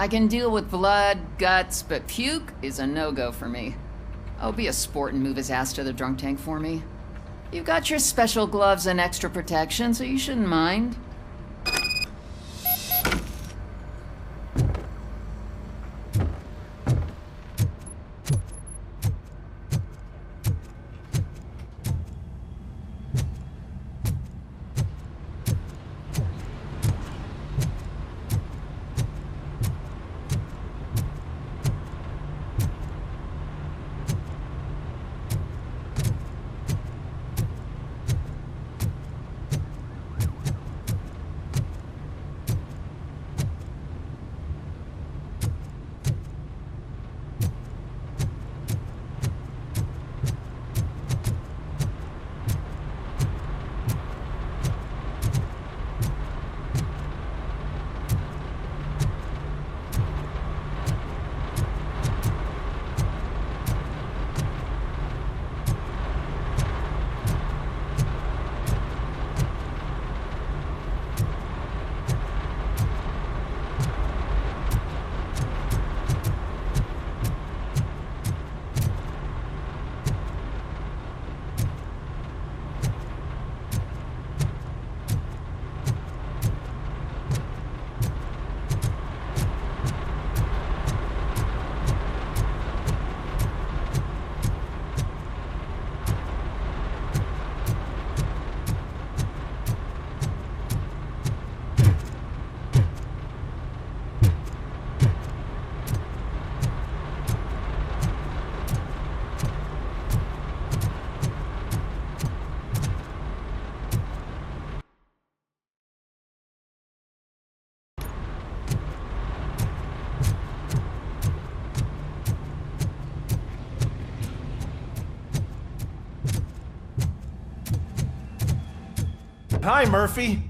I can deal with blood, guts, but puke is a no-go for me. Oh, be a sport and move his ass to the drunk tank for me. You've got your special gloves and extra protection, so you shouldn't mind. Hi, Murphy.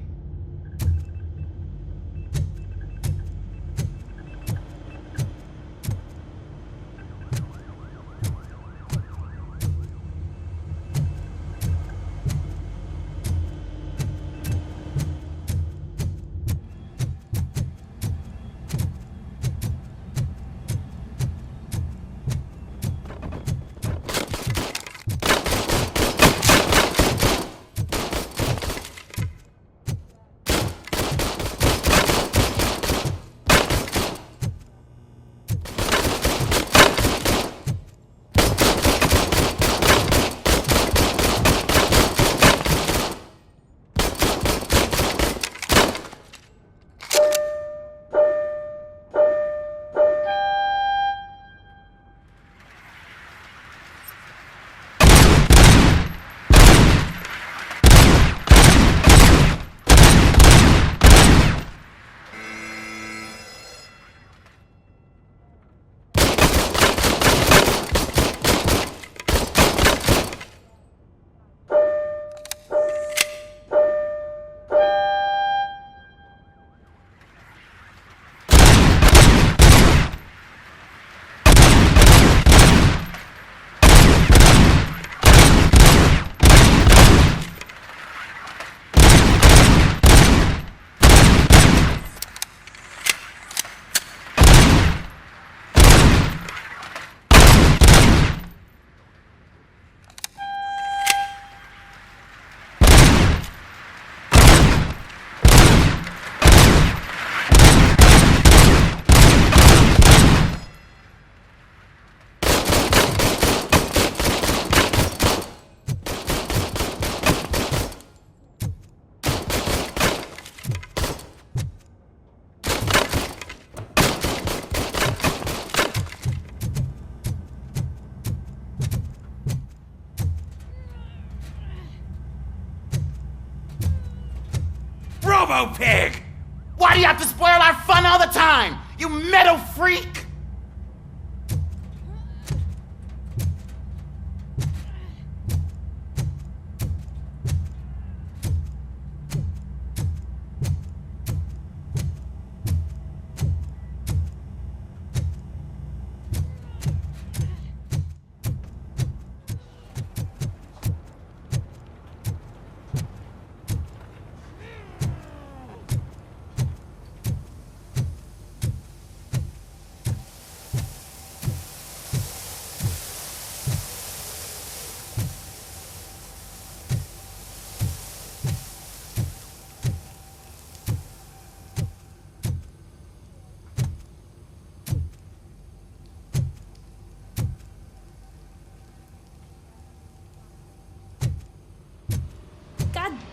Robo-Pig! Why do you have to spoil our fun all the time? You metal freak!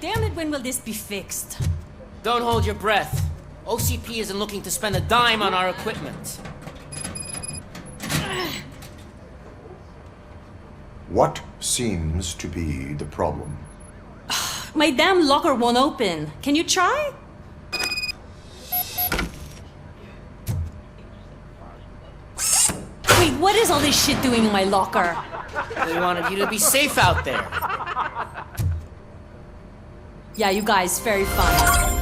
Damn it, when will this be fixed? Don't hold your breath. OCP isn't looking to spend a dime on our equipment. What seems to be the problem? My damn locker won't open. Can you try? Wait, what is all this shit doing in my locker? They wanted you to be safe out there. Yeah, you guys, very fun.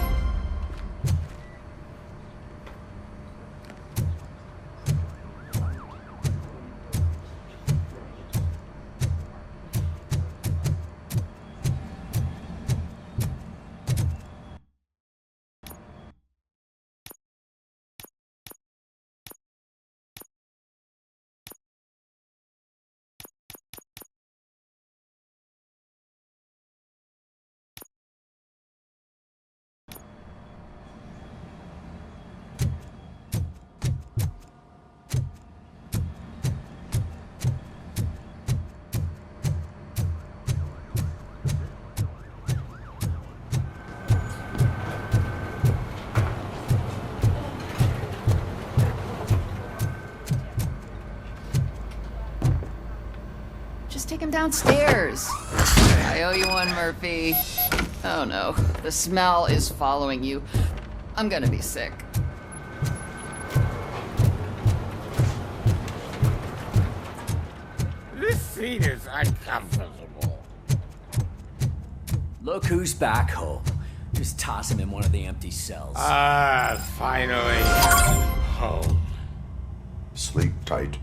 Just take him downstairs. I owe you one, Murphy. Oh no, the smell is following you. I'm gonna be sick. This seat is uncomfortable. Look who's back home. Just toss him in one of the empty cells. Finally. Home. Sleep tight.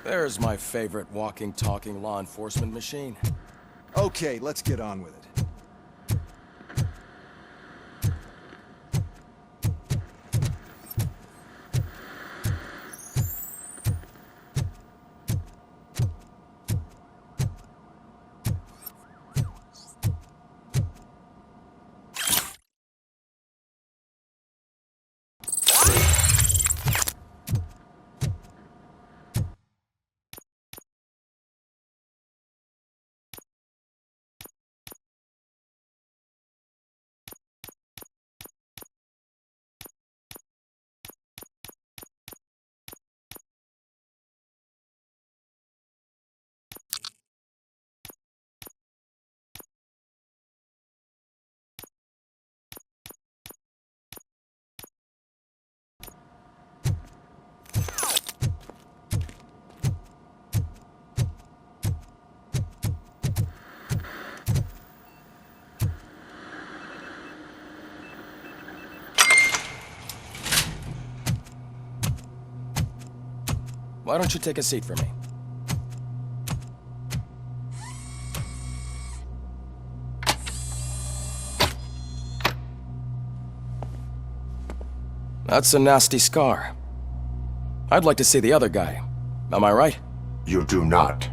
There's my favorite walking, talking law enforcement machine. Okay, let's get on with it. Why don't you take a seat for me? That's a nasty scar. I'd like to see the other guy. Am I right? You do not.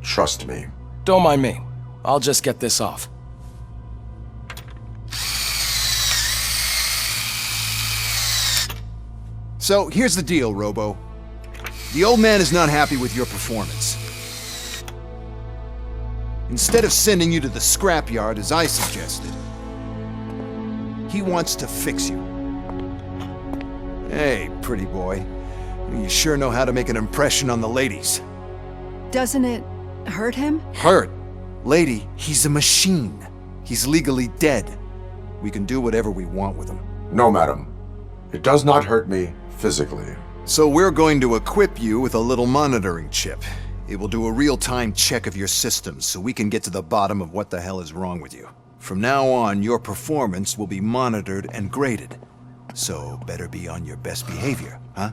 Trust me. Don't mind me. I'll just get this off. So, here's the deal, Robo. The old man is not happy with your performance. Instead of sending you to the scrapyard as I suggested, he wants to fix you. Hey, pretty boy. You sure know how to make an impression on the ladies. Doesn't it hurt him? Hurt? Lady, he's a machine. He's legally dead. We can do whatever we want with him. No, madam. It does not hurt me physically. So we're going to equip you with a little monitoring chip. It will do a real-time check of your systems so we can get to the bottom of what the hell is wrong with you. From now on, your performance will be monitored and graded. So better be on your best behavior, huh?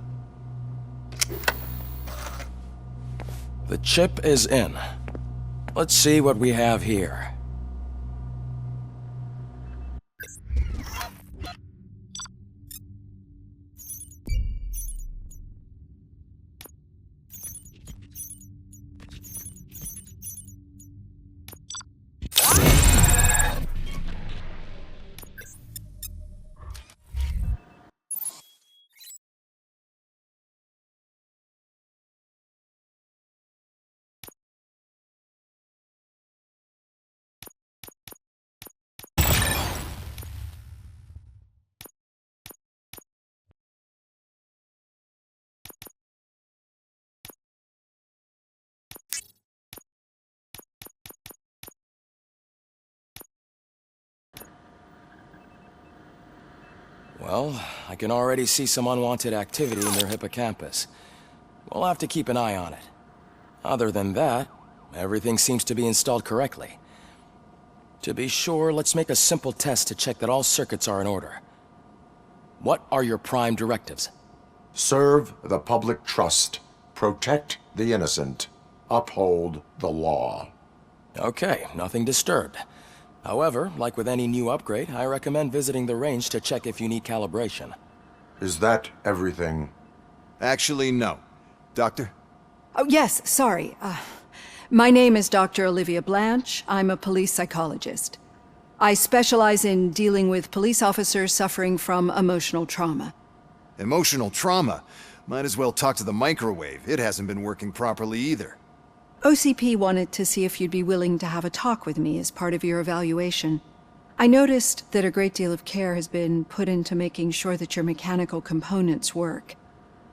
The chip is in. Let's see what we have here. Well, I can already see some unwanted activity in their hippocampus. We'll have to keep an eye on it. Other than that, everything seems to be installed correctly. To be sure, let's make a simple test to check that all circuits are in order. What are your prime directives? Serve the public trust. Protect the innocent. Uphold the law. Okay, nothing disturbed. However, like with any new upgrade, I recommend visiting the range to check if you need calibration. Is that everything? Actually, no. Doctor? Oh, yes, sorry. My name is Dr. Olivia Blanche. I'm a police psychologist. I specialize in dealing with police officers suffering from emotional trauma. Emotional trauma? Might as well talk to the microwave. It hasn't been working properly either. OCP wanted to see if you'd be willing to have a talk with me as part of your evaluation. I noticed that a great deal of care has been put into making sure that your mechanical components work.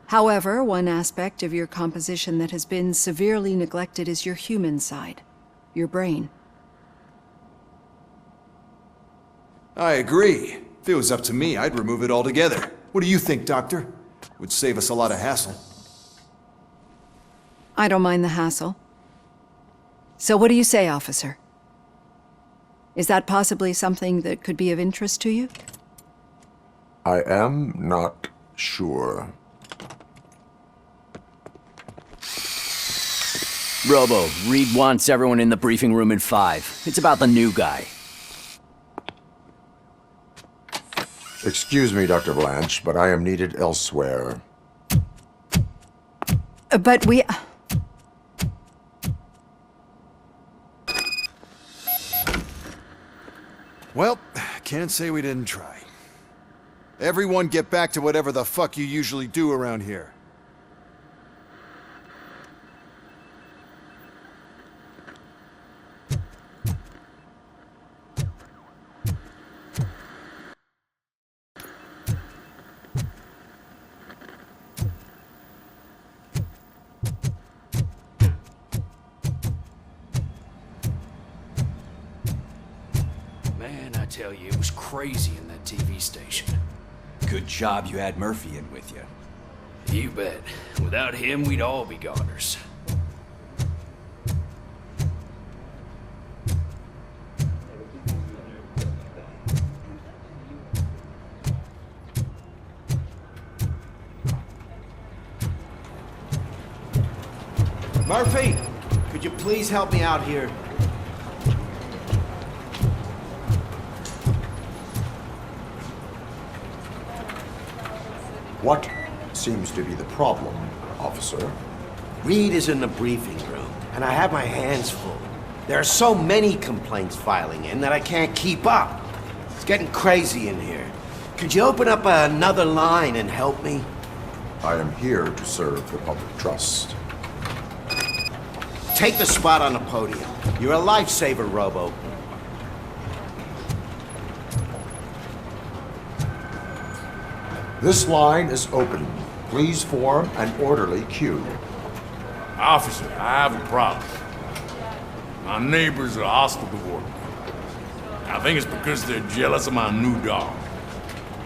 However, one aspect of your composition that has been severely neglected is your human side, your brain. I agree. If it was up to me, I'd remove it altogether. What do you think, Doctor? Would save us a lot of hassle. I don't mind the hassle. So what do you say, officer? Is that possibly something that could be of interest to you? I am not sure. Robo, Reed wants everyone in the briefing room in 5. It's about the new guy. Excuse me, Dr. Blanche, but I am needed elsewhere. But we... Well, can't say we didn't try. Everyone get back to whatever the fuck you usually do around here. Man, I tell you, it was crazy in that TV station. Good job you had Murphy in with you. You bet. Without him, we'd all be goners. Murphy, could you please help me out here? What seems to be the problem, officer? Reed is in the briefing room, and I have my hands full. There are so many complaints filing in that I can't keep up. It's getting crazy in here. Could you open up another line and help me? I am here to serve the public trust. Take the spot on the podium. You're a lifesaver, Robo. This line is open. Please form an orderly queue. Officer, I have a problem. My neighbors are hostile toward me. I think it's because they're jealous of my new dog.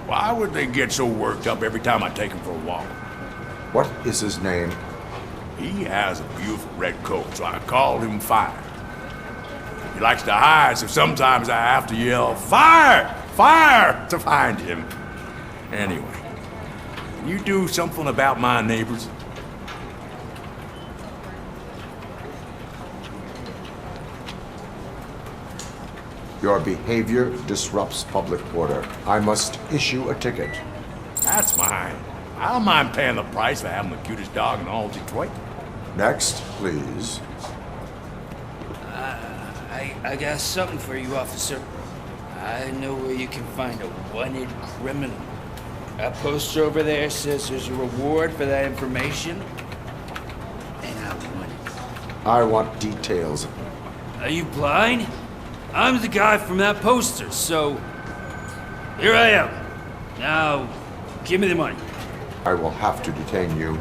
Why would they get so worked up every time I take him for a walk? What is his name? He has a beautiful red coat, so I called him Fire. He likes to hide, so sometimes I have to yell, "Fire! Fire!" to find him. Anyway, can you do something about my neighbors? Your behavior disrupts public order. I must issue a ticket. That's mine. I don't mind paying the price for having the cutest dog in all of Detroit. Next, please. I got something for you, officer. I know where you can find a wanted criminal. That poster over there says there's a reward for that information. And I want it. I want details. Are you blind? I'm the guy from that poster, so here I am. Now, give me the money. I will have to detain you.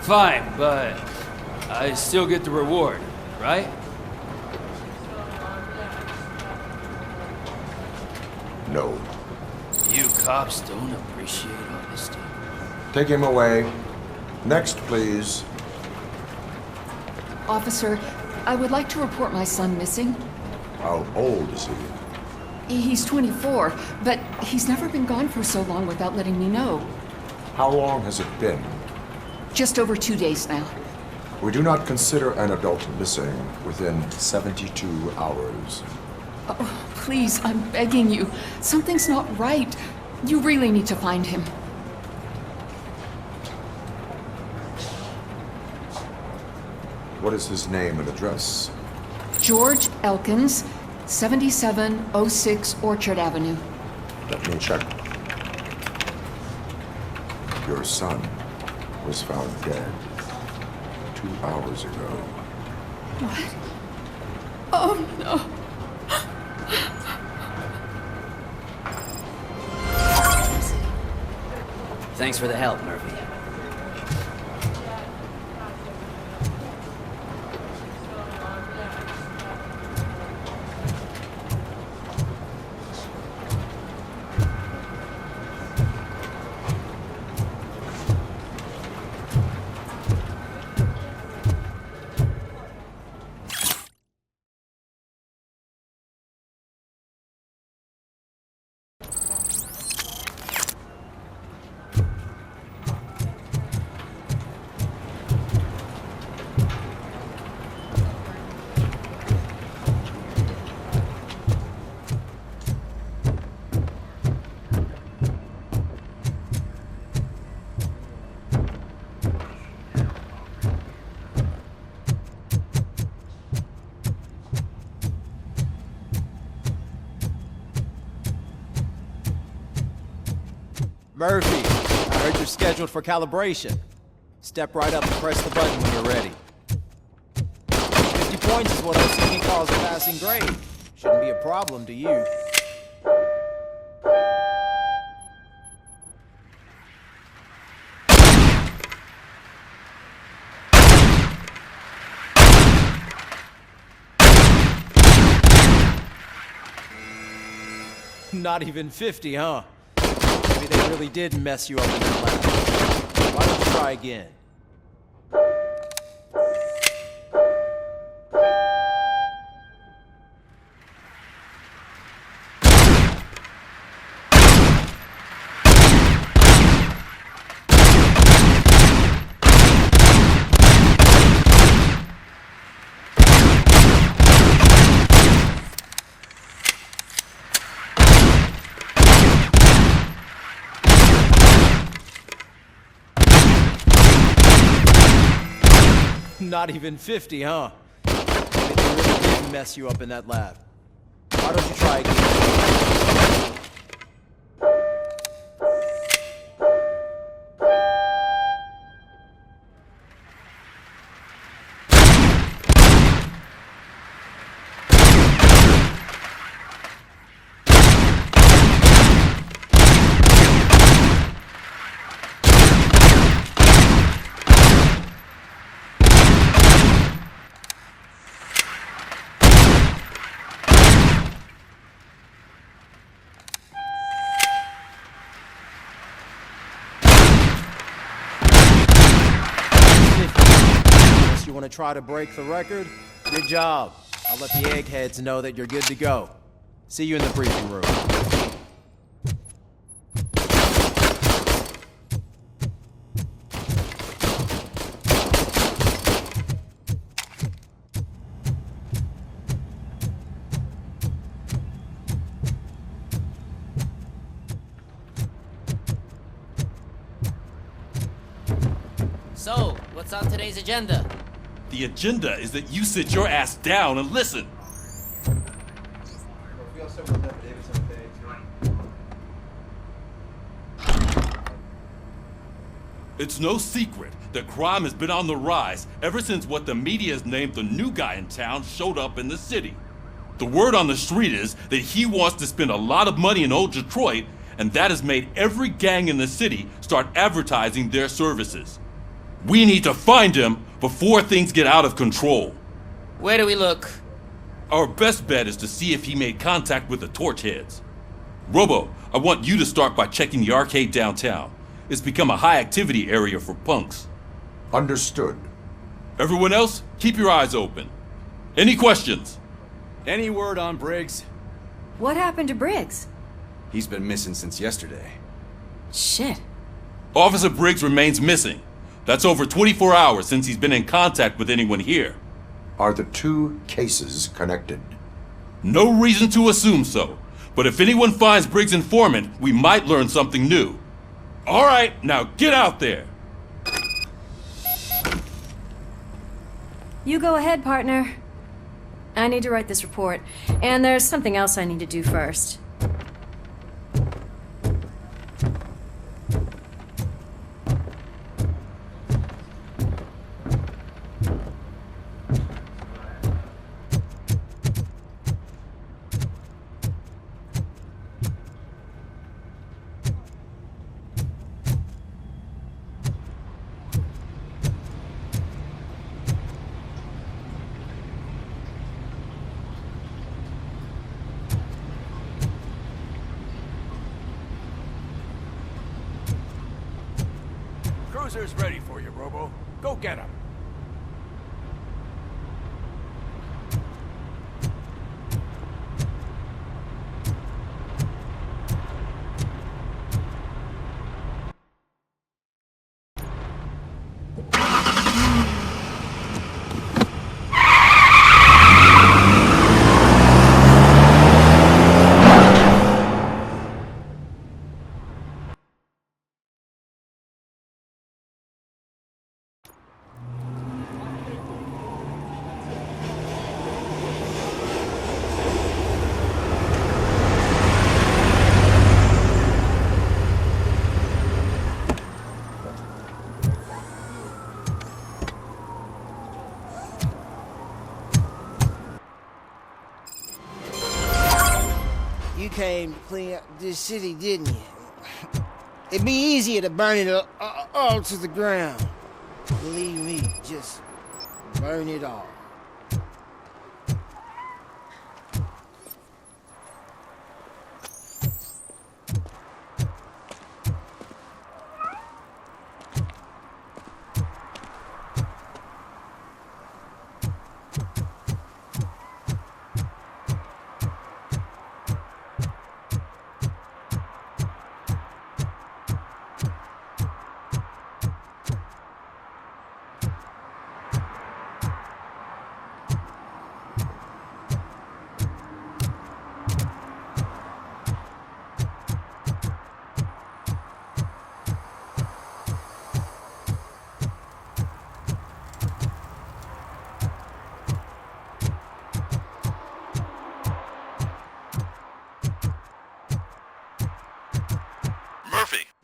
Fine, but I still get the reward, right? No. You cops don't appreciate honesty. Take him away. Next, please. Officer, I would like to report my son missing. How old is he? He's 24, but he's never been gone for so long without letting me know. How long has it been? Just over 2 days now. We do not consider an adult missing within 72 hours. Oh, please, I'm begging you. Something's not right. You really need to find him. What is his name and address? George Elkins, 7706 Orchard Avenue. Let me check. Your son was found dead 2 hours ago. What? Oh, no. Thanks for the help, Murphy. Murphy, I heard you're scheduled for calibration. Step right up and press the button when you're ready. 50 points is what OCP calls a passing grade. Shouldn't be a problem to you. Not even 50, huh? Maybe they really did mess you up in that lab. Why don't you try again? Not even 50, huh? Maybe they really did mess you up in that lab. Why don't you try again? want to try to break the record? Good job. I'll let the eggheads know that you're good to go. See you in the briefing room. So, what's on today's agenda? The agenda is that you sit your ass down and listen. It's no secret that crime has been on the rise ever since what the media has named the new guy in town showed up in the city. The word on the street is that he wants to spend a lot of money in old Detroit, and that has made every gang in the city start advertising their services. We need to find him before things get out of control. Where do we look? Our best bet is to see if he made contact with the torch heads. Robo, I want you to start by checking the arcade downtown. It's become a high-activity area for punks. Understood. Everyone else, keep your eyes open. Any questions? Any word on Briggs? What happened to Briggs? He's been missing since yesterday. Shit. Officer Briggs remains missing. That's over 24 hours since he's been in contact with anyone here. Are the two cases connected? No reason to assume so, but if anyone finds Briggs' informant, we might learn something new. All right, now get out there. You go ahead, partner. I need to write this report, and there's something else I need to do first. Cruiser's ready for you, Robo. Go get him. You came to clean up this city, didn't you? It'd be easier to burn it all to the ground. Believe me, just burn it all.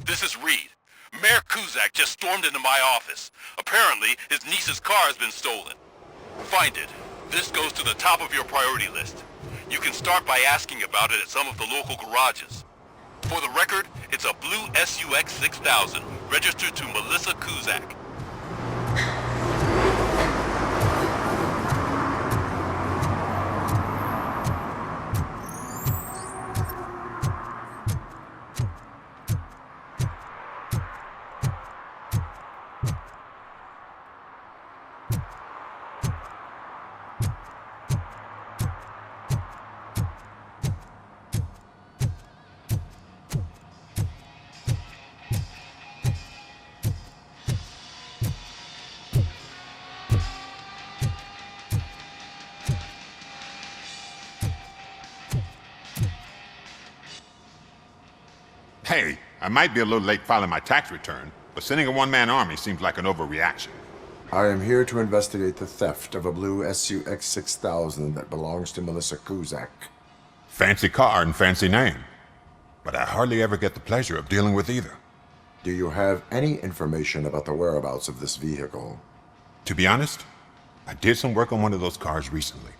This is Reed. Mayor Kuzak just stormed into my office. Apparently, his niece's car has been stolen. Find it. This goes to the top of your priority list. You can start by asking about it at some of the local garages. For the record, it's a blue SUX 6000, registered to Melissa Kuzak. Hey, I might be a little late filing my tax return, but sending a one-man army seems like an overreaction. I am here to investigate the theft of a blue SUX 6000 that belongs to Melissa Kuzak. Fancy car and fancy name. But I hardly ever get the pleasure of dealing with either. Do you have any information about the whereabouts of this vehicle? To be honest, I did some work on one of those cars recently.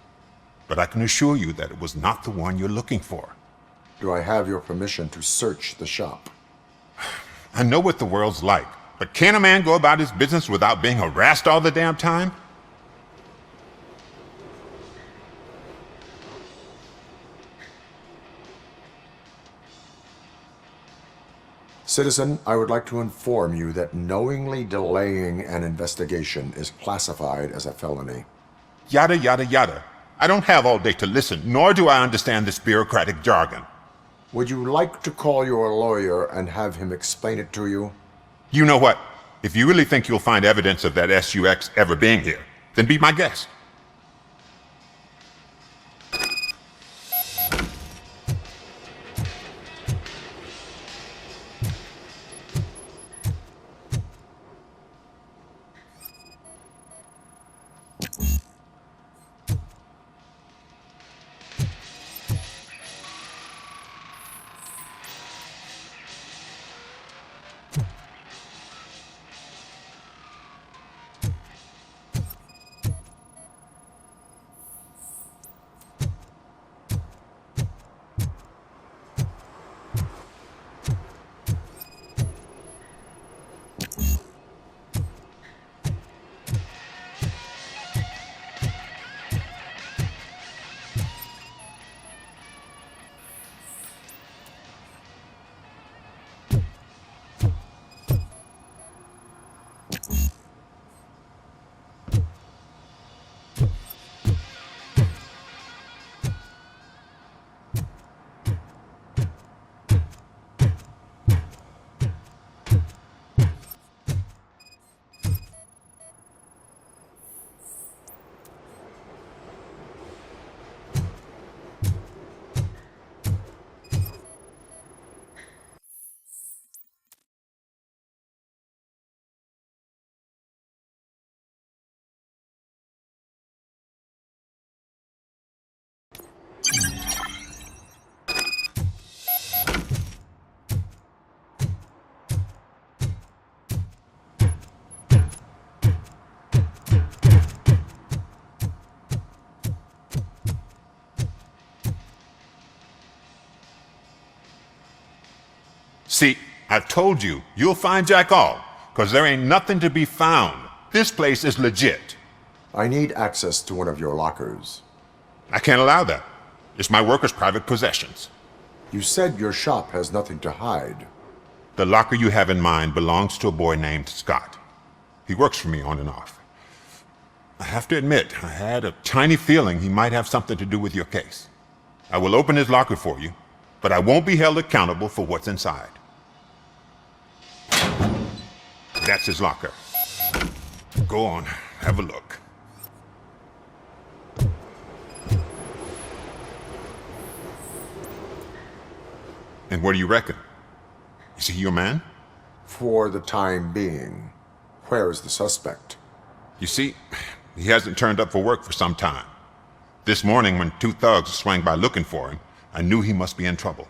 But I can assure you that it was not the one you're looking for. Do I have your permission to search the shop? I know what the world's like, but can a man go about his business without being harassed all the damn time? Citizen, I would like to inform you that knowingly delaying an investigation is classified as a felony. Yada, yada, yada. I don't have all day to listen, nor do I understand this bureaucratic jargon. Would you like to call your lawyer and have him explain it to you? You know what? If you really think you'll find evidence of that SUX ever being here, then be my guest. See, I told you, you'll find Jack all, because there ain't nothing to be found. This place is legit. I need access to one of your lockers. I can't allow that. It's my workers' private possessions. You said your shop has nothing to hide. The locker you have in mind belongs to a boy named Scott. He works for me on and off. I have to admit, I had a tiny feeling he might have something to do with your case. I will open his locker for you, but I won't be held accountable for what's inside. That's his locker. Go on, have a look. And what do you reckon? Is he your man? For the time being. Where is the suspect? You see, he hasn't turned up for work for some time. This morning, when two thugs swang by looking for him, I knew he must be in trouble.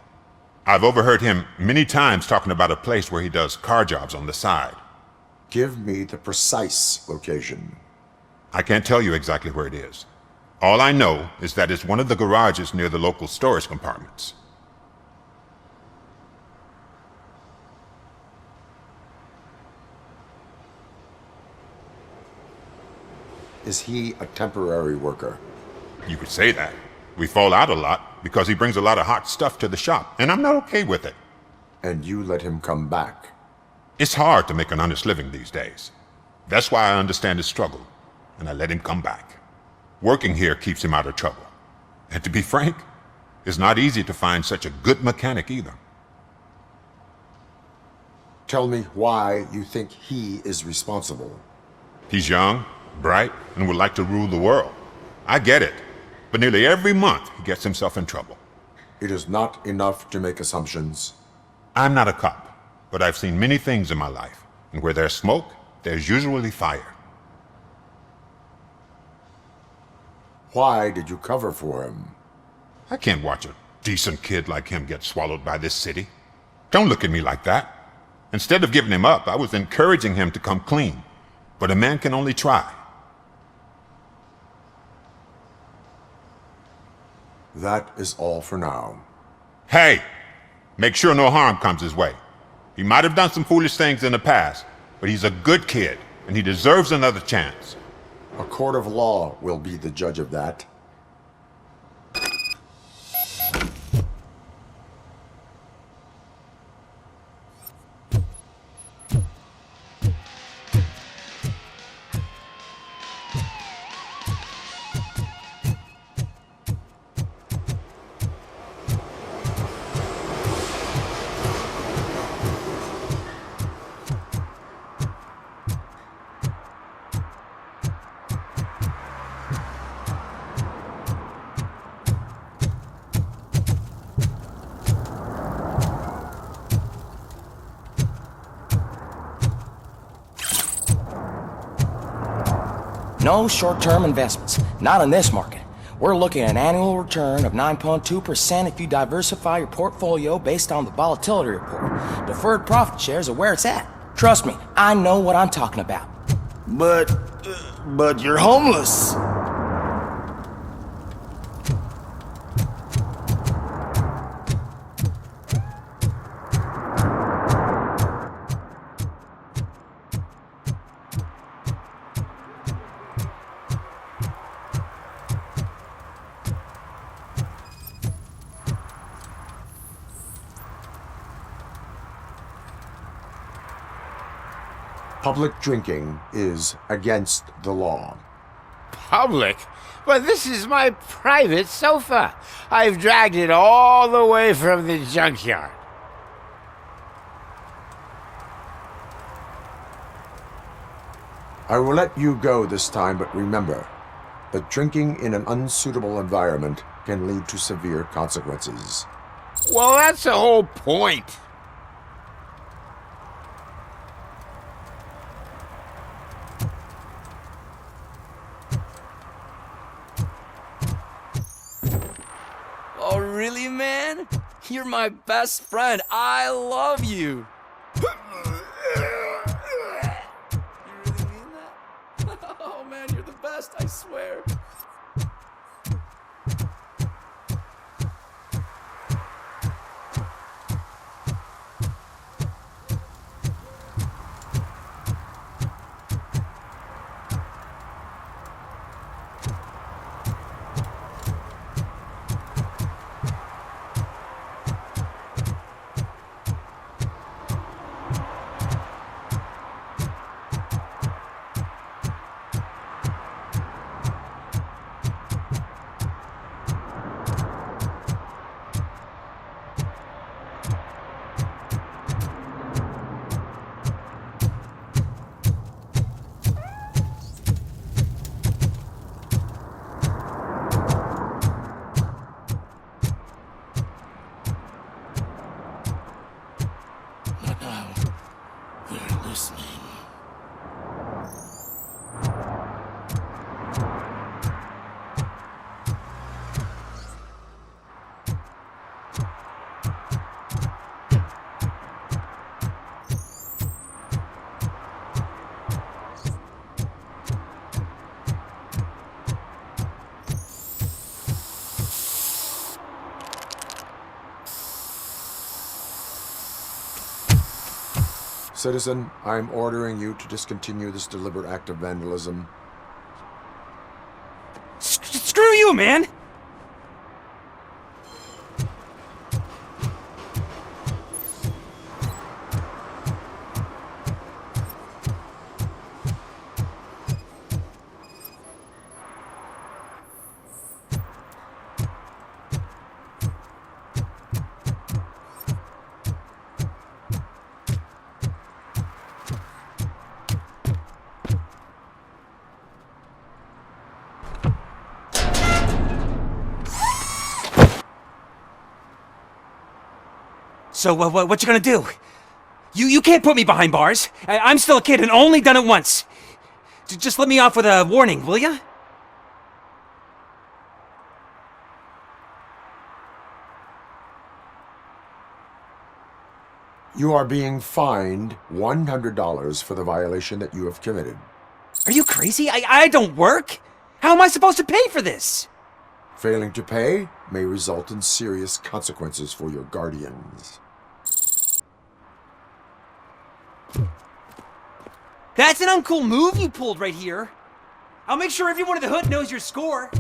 I've overheard him many times talking about a place where he does car jobs on the side. Give me the precise location. I can't tell you exactly where it is. All I know is that it's one of the garages near the local storage compartments. Is he a temporary worker? You could say that. We fall out a lot because he brings a lot of hot stuff to the shop, and I'm not okay with it. And you let him come back? It's hard to make an honest living these days. That's why I understand his struggle, and I let him come back. Working here keeps him out of trouble. And to be frank, it's not easy to find such a good mechanic either. Tell me why you think he is responsible. He's young, bright, and would like to rule the world. I get it, but nearly every month he gets himself in trouble. It is not enough to make assumptions. I'm not a cop, but I've seen many things in my life, and where there's smoke, there's usually fire. Why did you cover for him? I can't watch a decent kid like him get swallowed by this city. Don't look at me like that. Instead of giving him up, I was encouraging him to come clean. But a man can only try. That is all for now. Hey! Make sure no harm comes his way. He might have done some foolish things in the past, but he's a good kid, and he deserves another chance. A court of law will be the judge of that. No short-term investments. Not in this market. We're looking at an annual return of 9.2% if you diversify your portfolio based on the volatility report. Deferred profit shares are where it's at. Trust me, I know what I'm talking about. But you're homeless. Public drinking is against the law. Public? But this is my private sofa. I've dragged it all the way from the junkyard. I will let you go this time, but remember that drinking in an unsuitable environment can lead to severe consequences. Well, that's the whole point. Oh, really, man? You're my best friend. I love you. You really mean that? Oh, man, you're the best, I swear. Citizen, I'm ordering you to discontinue this deliberate act of vandalism. Screw you, man! So, what you gonna do? You can't put me behind bars. I'm still a kid and only done it once. Just let me off with a warning, will ya? You are being fined $100 for the violation that you have committed. Are you crazy? I don't work. How am I supposed to pay for this? Failing to pay may result in serious consequences for your guardians. That's an uncool move you pulled right here. I'll make sure everyone in the hood knows your score.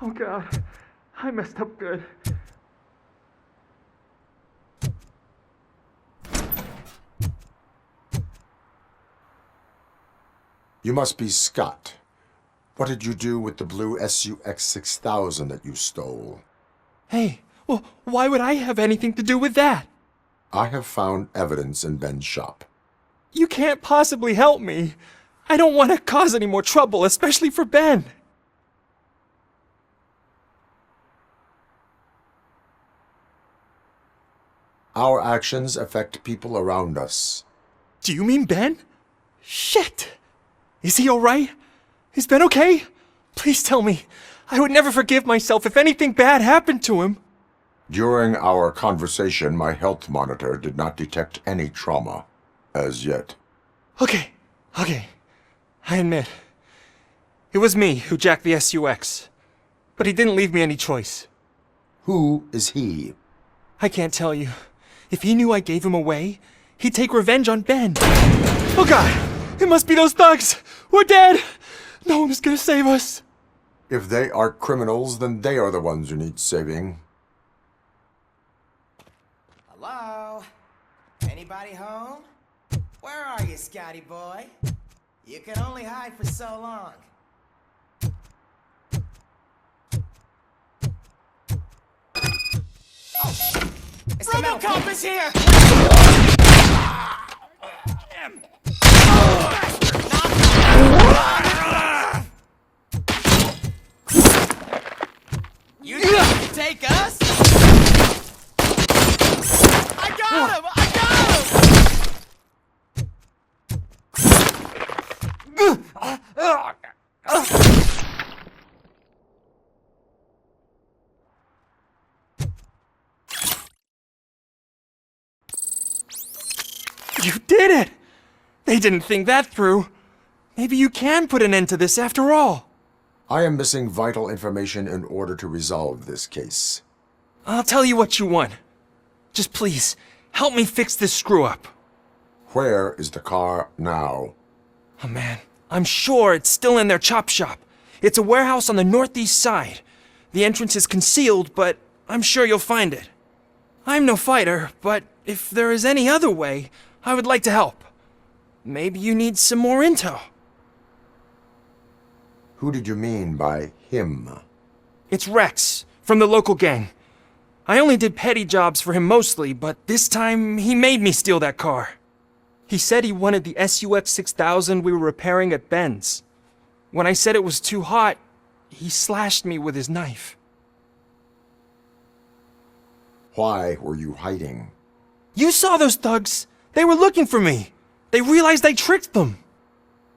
Oh God, I messed up good. You must be Scott. What did you do with the blue SUX 6000 that you stole? Hey, well, why would I have anything to do with that? I have found evidence in Ben's shop. You can't possibly help me. I don't want to cause any more trouble, especially for Ben. Our actions affect people around us. Do you mean Ben? Shit! Is he alright? Is Ben okay? Please tell me. I would never forgive myself if anything bad happened to him. During our conversation, my health monitor did not detect any trauma, as yet. Okay. I admit. It was me who jacked the SUX. But he didn't leave me any choice. Who is he? I can't tell you. If he knew I gave him away, he'd take revenge on Ben. Oh God! It must be those thugs! We're dead! No one is gonna save us! If they are criminals, then they are the ones who need saving. Hello? Anybody home? Where are you, Scotty boy? You can only hide for so long. Oh, it's Robocop is here! You didn't take us? I got him! You did it! They didn't think that through. Maybe you can put an end to this after all. I am missing vital information in order to resolve this case. I'll tell you what you want. Just please, help me fix this screw-up. Where is the car now? Oh man, I'm sure it's still in their chop shop. It's a warehouse on the northeast side. The entrance is concealed, but I'm sure you'll find it. I'm no fighter, but if there is any other way, I would like to help. Maybe you need some more intel. Who did you mean by him? It's Rex, from the local gang. I only did petty jobs for him mostly, but this time he made me steal that car. He said he wanted the SUX 6000 we were repairing at Ben's. When I said it was too hot, he slashed me with his knife. Why were you hiding? You saw those thugs! They were looking for me! They realized I tricked them!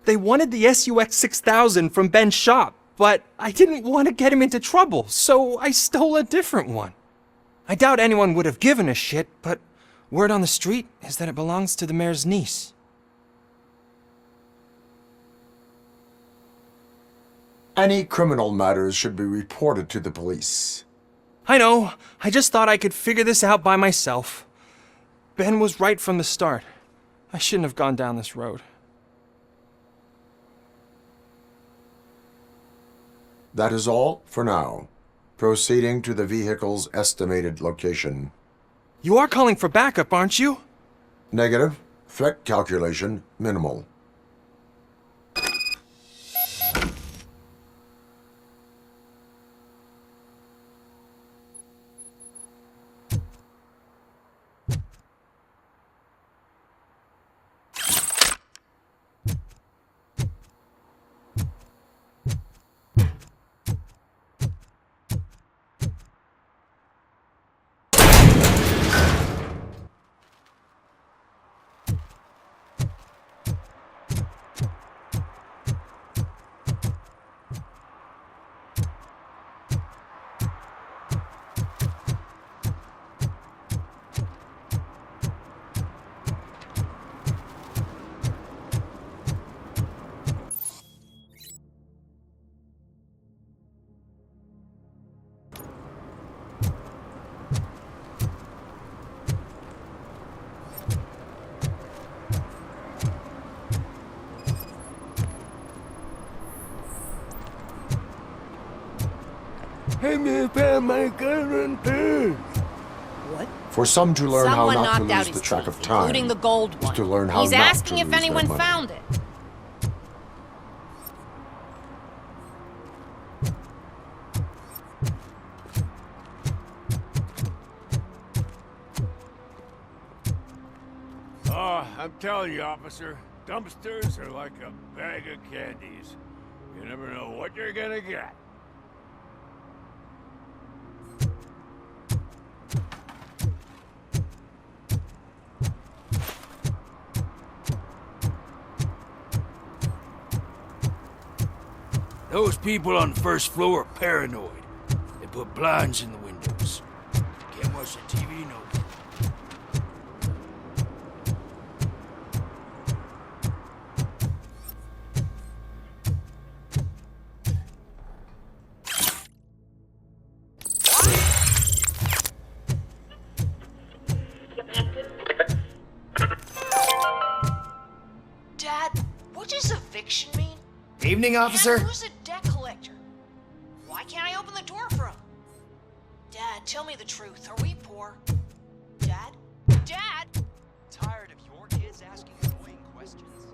They wanted the SUX 6000 from Ben's shop, but I didn't want to get him into trouble, so I stole a different one. I doubt anyone would have given a shit, but word on the street is that it belongs to the mayor's niece. Any criminal matters should be reported to the police. I know. I just thought I could figure this out by myself. Ben was right from the start. I shouldn't have gone down this road. That is all for now. Proceeding to the vehicle's estimated location. You are calling for backup, aren't you? Negative. Threat calculation minimal. What? For some to learn Someone how not to knocked out lose his the track teeth, of time, including the gold is one. to learn how He's not asking to if lose their anyone money. found it. Oh, I'm telling you, officer, dumpsters are like a bag of candies. You never know what you're gonna get. Those people on the first floor are paranoid. They put blinds in the windows. Can't watch the TV no more. Dad, what does eviction mean? Evening, officer. And who's a debt collector? Why can't I open the door for him? Dad, tell me the truth. Are we poor? Dad? Dad? Tired of your kids asking annoying questions?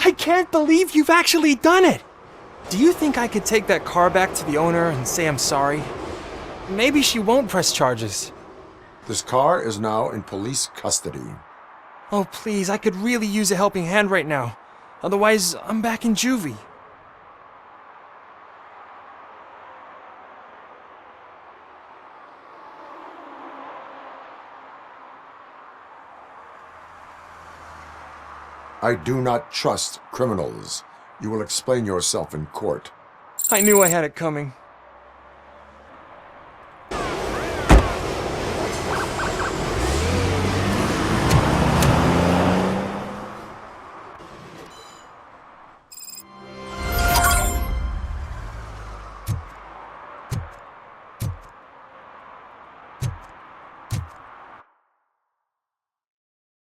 I can't believe you've actually done it! Do you think I could take that car back to the owner and say I'm sorry? Maybe she won't press charges. This car is now in police custody. Oh, please, I could really use a helping hand right now. Otherwise, I'm back in juvie. I do not trust criminals. You will explain yourself in court. I knew I had it coming.